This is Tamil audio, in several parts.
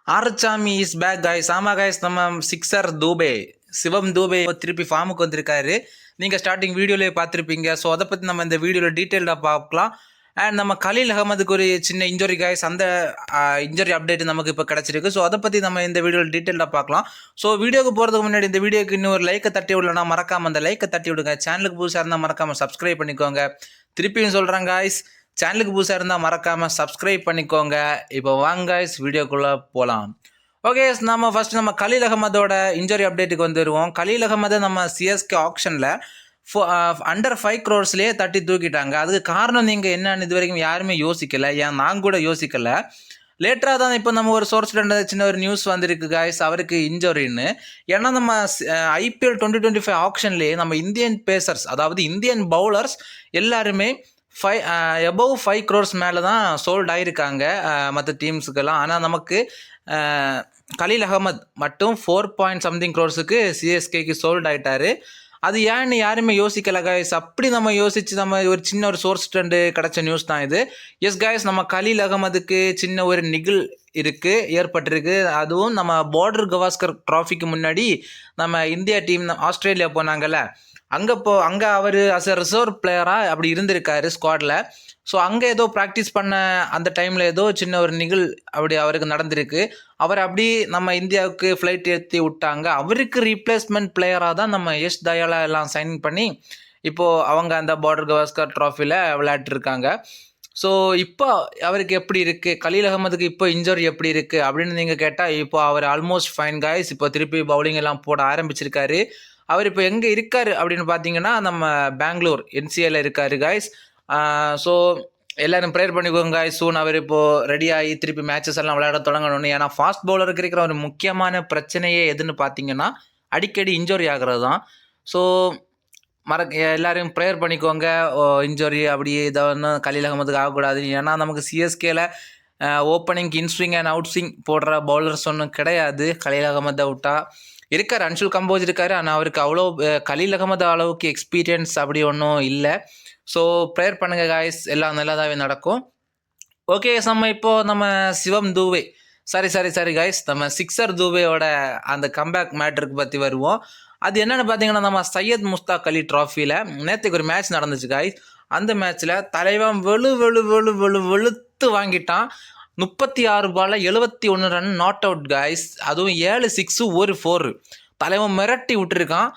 ஆரச்சாமி இஸ் பேக் காய்ஸ். ஆமாம் காய்ஸ், நம்ம சிக்ஸர் தூபே சிவம் தூபே திருப்பி ஃபார்முக்கு வந்திருக்காரு. நீங்கள் ஸ்டார்டிங் வீடியோலேயே பார்த்துருப்பீங்க. ஸோ அதை பற்றி நம்ம இந்த வீடியோவில் டீட்டெயில்டாக பார்க்கலாம். அண்ட் நம்ம கலீல் அகமதுக்கு ஒரு சின்ன இன்ஜுரி காய்ஸ், அந்த இன்ஜுரி அப்டேட் நமக்கு இப்போ கிடச்சிருக்கு. ஸோ அதை பற்றி நம்ம இந்த வீடியோவில் டீட்டெயிலாக பார்க்கலாம். ஸோ வீடியோக்கு போகிறதுக்கு முன்னாடி இந்த வீடியோக்கு இன்னும் ஒரு லைக்கை தட்டி விடலன்னா மறக்காமல் அந்த லைக்கை தட்டி விடுங்க. சேனலுக்கு புதுசாக இருந்தால் மறக்காமல் சப்ஸ்கிரைப் பண்ணிக்கோங்க. திருப்பியும் சொல்கிறேன் காய்ஸ், சேனலுக்கு புதுசாக இருந்தால் மறக்காமல் சப்ஸ்கிரைப் பண்ணிக்கோங்க. இப்போ வாங்க காய்ஸ் வீடியோக்குள்ளே போகலாம். ஓகே, நம்ம ஃபஸ்ட்டு நம்ம கலீல் அகமதோட இன்ஜுரி அப்டேட்டுக்கு வந்துடுவோம். கலீல் அகமதை நம்ம சிஎஸ்கே ஆப்ஷனில் அண்டர் 5 crores தட்டி தூக்கிட்டாங்க. அதுக்கு காரணம் நீங்கள் என்னன்னு இது வரைக்கும் யாருமே யோசிக்கலை. ஏன் நான் கூட யோசிக்கலை. லேட்டராக தான் இப்போ நம்ம ஒரு சோர்ஸ்ல சின்ன ஒரு நியூஸ் வந்திருக்கு காய்ஸ், அவருக்கு இன்ஜுரின்னு. ஏன்னா நம்ம IPL 2025 ஆப்ஷன்லேயே நம்ம இந்தியன் பேசர்ஸ், அதாவது இந்தியன் பவுலர்ஸ் எல்லாருமே above 5 crores மேலே தான் சோல்ட் ஆகிருக்காங்க மற்ற டீம்ஸுக்கெல்லாம். ஆனால் நமக்கு கலீல் அகமத் மட்டும் 4 crores சிஎஸ்கேக்கு சோல்ட் ஆகிட்டாரு. அது ஏன்னு யாருமே யோசிக்கல காய்ஸ். அப்படி நம்ம யோசிச்சு நம்ம ஒரு சின்ன ஒரு சோர்ஸ் ட்ரெண்டு கிடச்ச நியூஸ் தான் இது. எஸ் காய்ஸ், நம்ம கலீல் அகமதுக்கு சின்ன ஒரு நிகழ் ஏற்பட்டிருக்கு. அதுவும் நம்ம பார்டர் கவாஸ்கர் ட்ராஃபிக்கு முன்னாடி நம்ம இந்தியா டீம் ஆஸ்திரேலியா போனாங்கல்ல, அங்கே அவர் அஸ் அ ரிசர்வ் பிளேயராக அப்படி இருந்திருக்காரு ஸ்குவாடில். ஸோ அங்கே ஏதோ ப்ராக்டிஸ் பண்ண அந்த டைமில் ஏதோ சின்ன ஒரு நிகழ் அப்படி அவருக்கு நடந்திருக்கு. அவர் அப்படி நம்ம இந்தியாவுக்கு ஃப்ளைட் ஏற்றி விட்டாங்க. அவருக்கு ரீப்ளேஸ்மெண்ட் பிளேயராக தான் நம்ம யஷ் தயாலா எல்லாம் சைன் பண்ணி இப்போது அவங்க அந்த பார்டர் கவாஸ்கர் ட்ராஃபியில் விளையாட்டுருக்காங்க. ஸோ இப்போ அவருக்கு எப்படி இருக்குது, கலீல் அகமதுக்கு இப்போ இன்ஜுரி எப்படி இருக்குது அப்படின்னு நீங்கள் கேட்டால், இப்போ அவர் ஆல்மோஸ்ட் ஃபைன் காய்ஸ். இப்போ திருப்பி பவுலிங் எல்லாம் போட ஆரம்பிச்சிருக்காரு. அவர் இப்போ எங்கே இருக்கார் அப்படின்னு பார்த்தீங்கன்னா, நம்ம பெங்களூர் NCAல இருக்கார் காய்ஸ். ஸோ எல்லோரும் ப்ரேயர் பண்ணிக்கோங்க காய்ஸ். சூன் அவர் இப்போது ரெடி ஆகி திருப்பி மேட்சஸ் எல்லாம் விளையாட தொடங்கணும்னு. ஏன்னா ஃபாஸ்ட் பவுலருக்கு இருக்கிற ஒரு முக்கியமான பிரச்சனையே எதுன்னு பார்த்தீங்கன்னா, அடிக்கடி இன்ஜுரி ஆகிறது தான். ஸோ எல்லோரும் ப்ரேயர் பண்ணிக்கோங்க. இன்ஜுரி அப்படி இதை ஒன்றும் கலீல் அகமதுக்கு ஆகக்கூடாது. ஏன்னா நமக்கு சிஎஸ்கேல opening inswing and out swing போடுற பவுலர்ஸ் ஒன்றும் கிடையாது. கலீல் அகமதை விட்டா இருக்கார், அன்ஷுல் கம்போஸ் இருக்கார். ஆனால் அவருக்கு அவ்வளோ கலீல் அகமது அளவுக்கு எக்ஸ்பீரியன்ஸ் அப்படி ஒன்றும் இல்லை. ஸோ ப்ரேயர் பண்ணுங்கள் காய்ஸ், எல்லாம் நல்லதாகவே நடக்கும். ஓகே, நம்ம சிவம் தூபே சாரி காய்ஸ், நம்ம சிக்ஸர் தூபேயோட அந்த கம்பேக் மேட்ருக்கு பற்றி வருவோம். அது என்னென்னு பார்த்தீங்கன்னா, நம்ம சையத் முஸ்தாக் அலி ட்ராஃபியில் நேற்றுக்கு ஒரு மேட்ச் நடந்துச்சு காய்ஸ். அந்த மேட்ச்சில் தலைவன் வெளுத்து வாங்கிட்டான். 36 பால்ல 71 ரன் நாட் அவுட் காய்ஸ். அதுவும் 7 6 1 4. தலைவன் மிரட்டி விட்டுருக்கான்.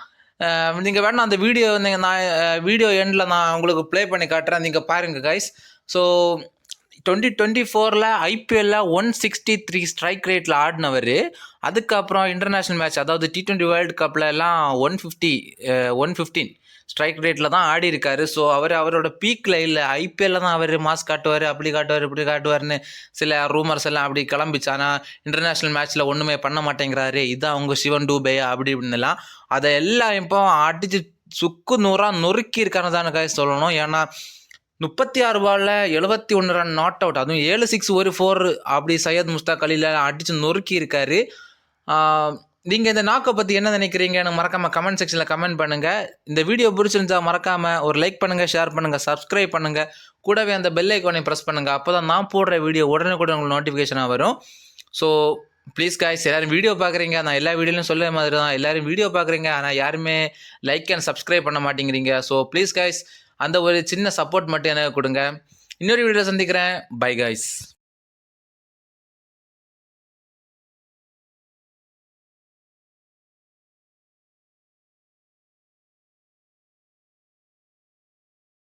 நீங்கள் வேணா அந்த வீடியோ நான் வீடியோ எண்டில் நான் உங்களுக்கு ப்ளே பண்ணி காட்டுறேன், நீங்கள் பாருங்கள் காய்ஸ். ஸோ 2024 IPL 163 ஸ்ட்ரைக் ரேட்டில் ஆடினவர். அதுக்கப்புறம் இன்டர்நேஷ்னல் மேட்ச், அதாவது T20 வேர்ல்டு கப்பில் எல்லாம் 115 ஸ்ட்ரைக் ரேட்டில் தான் ஆடி இருக்காரு. ஸோ அவரோட பீக்கில் இல்லை. IPL தான் அவர் மாஸ் காட்டுவார், அப்படி காட்டுவார் இப்படி காட்டுவார்னு சில ரூமர்ஸ் எல்லாம் அப்படி கிளம்பிச்சு. ஆனால் இன்டர்நேஷ்னல் மேட்ச்சில் ஒன்றுமே பண்ண மாட்டேங்கிறாரு, இதுதான் அவங்க சிவன் டூபே அப்படி இப்படின்னுலாம் அதை எல்லாம் இப்போ அடித்து சுக்கு நூறாக நொறுக்கி இருக்கான்னு தானே காய்ஸ் சொல்லணும். ஏன்னா 36 பால்ல 71 ரன் நாட் அவுட், அதுவும் 7 6 1 4 அப்படி சையத் முஸ்தாக் அலியில் அடித்து நொறுக்கி இருக்காரு. நீங்கள் இந்த நாக்கை பற்றி என்ன நினைக்கிறீங்கன்னு மறக்காமல் கமெண்ட் செக்ஷனில் கமெண்ட் பண்ணுங்கள். இந்த வீடியோ பிடிச்சிருந்தா மறக்காமல் ஒரு லைக் பண்ணுங்கள், ஷேர் பண்ணுங்கள், சப்ஸ்கிரைப் பண்ணுங்கள். கூடவே அந்த பெல் ஐக்கானையும் ப்ரெஸ் பண்ணுங்கள். அப்போ தான் நான் போடுற வீடியோ உடனுக்குடன் உங்களுக்கு நோட்டிஃபிகேஷனாக வரும். ஸோ ப்ளீஸ் காய்ஸ், எல்லோரும் வீடியோ பார்க்குறீங்க. நான் எல்லா வீடியோலையும் சொல்ல மாதிரி தான், எல்லோரும் வீடியோ பார்க்குறீங்க, ஆனால் யாருமே லைக் அண்ட் சப்ஸ்கிரைப் பண்ண மாட்டேங்கிறீங்க. ஸோ ப்ளீஸ் காய்ஸ், அந்த ஒரு சின்ன சப்போர்ட் மட்டும் எனக்கு கொடுங்க. இன்னொரு வீடியோ சந்திக்கிறேன். By guys.